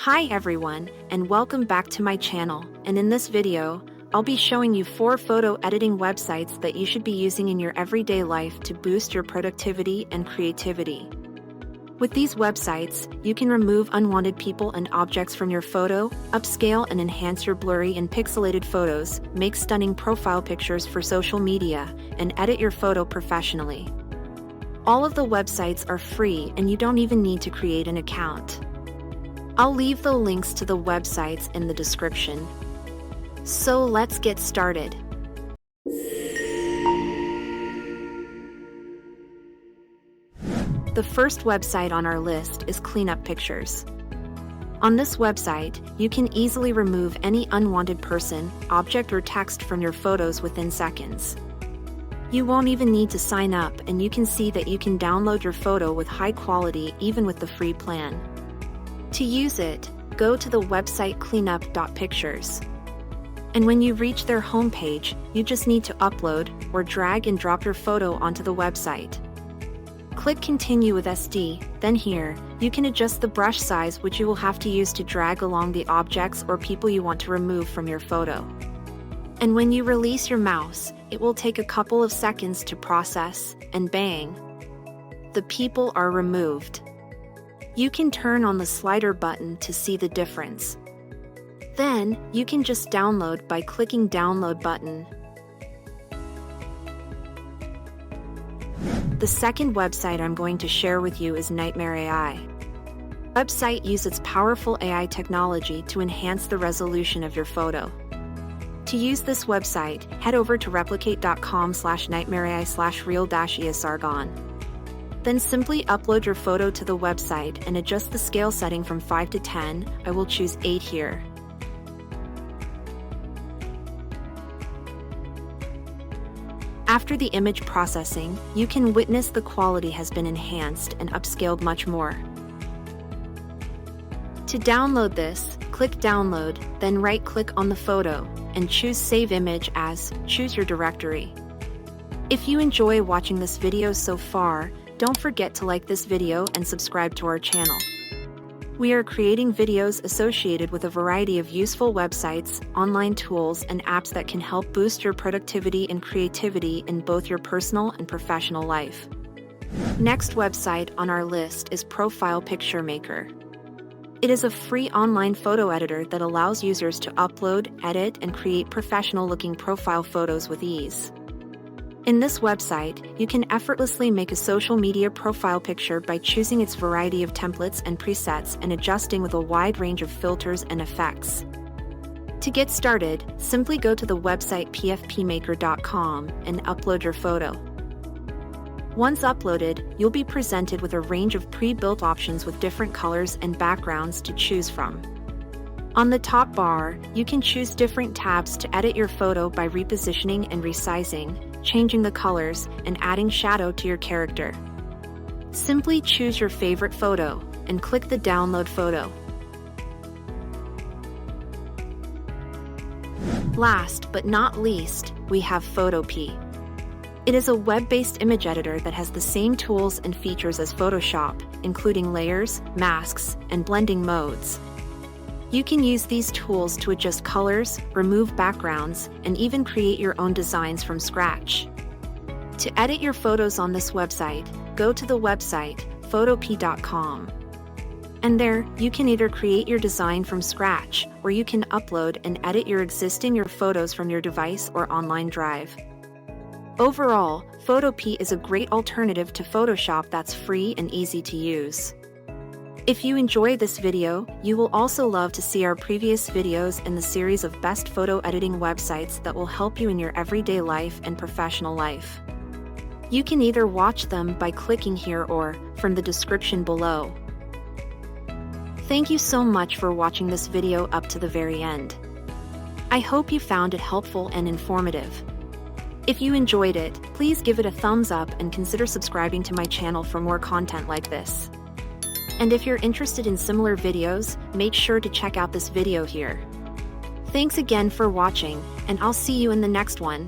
Hi everyone, and welcome back to my channel, and in this video, I'll be showing you 4 photo editing websites that you should be using in your everyday life to boost your productivity and creativity. With these websites, you can remove unwanted people and objects from your photo, upscale and enhance your blurry and pixelated photos, make stunning profile pictures for social media, and edit your photo professionally. All of the websites are free and you don't even need to create an account. I'll leave the links to the websites in the description. So let's get started. The first website on our list is Cleanup Pictures. On this website, you can easily remove any unwanted person, object or text from your photos within seconds. You won't even need to sign up, and you can see that you can download your photo with high quality even with the free plan. To use it, go to the website cleanup.pictures. And when you reach their homepage, you just need to upload or drag and drop your photo onto the website. Click Continue with SD, then here, you can adjust the brush size which you will have to use to drag along the objects or people you want to remove from your photo. And when you release your mouse, it will take a couple of seconds to process, and bang! The people are removed. You can turn on the slider button to see the difference. Then, you can just download by clicking Download button. The second website I'm going to share with you is Nightmare AI. The website uses its powerful AI technology to enhance the resolution of your photo. To use this website, head over to replicate.com/nightmareai/real-esargon. Then simply upload your photo to the website and adjust the scale setting from 5 to 10, I will choose 8 here. After the image processing, you can witness the quality has been enhanced and upscaled much more. To download this, click Download, then right-click on the photo, and choose Save Image as, choose your directory. If you enjoy watching this video so far, don't forget to like this video and subscribe to our channel. We are creating videos associated with a variety of useful websites, online tools, and apps that can help boost your productivity and creativity in both your personal and professional life. Next website on our list is Profile Picture Maker. It is a free online photo editor that allows users to upload, edit, and create professional-looking profile photos with ease. In this website, you can effortlessly make a social media profile picture by choosing its variety of templates and presets and adjusting with a wide range of filters and effects. To get started, simply go to the website pfpmaker.com and upload your photo. Once uploaded, you'll be presented with a range of pre-built options with different colors and backgrounds to choose from. On the top bar, you can choose different tabs to edit your photo by repositioning and resizing, changing the colors, and adding shadow to your character. Simply choose your favorite photo, and click the Download photo. Last but not least, we have Photopea. It is a web-based image editor that has the same tools and features as Photoshop, including layers, masks, and blending modes. You can use these tools to adjust colors, remove backgrounds, and even create your own designs from scratch. To edit your photos on this website, go to the website photopea.com. And there, you can either create your design from scratch, or you can upload and edit your photos from your device or online drive. Overall, Photopea is a great alternative to Photoshop that's free and easy to use. If you enjoy this video, you will also love to see our previous videos in the series of best photo editing websites that will help you in your everyday life and professional life. You can either watch them by clicking here or from the description below. Thank you so much for watching this video up to the very end. I hope you found it helpful and informative. If you enjoyed it, please give it a thumbs up and consider subscribing to my channel for more content like this. And if you're interested in similar videos, make sure to check out this video here. Thanks again for watching, and I'll see you in the next one.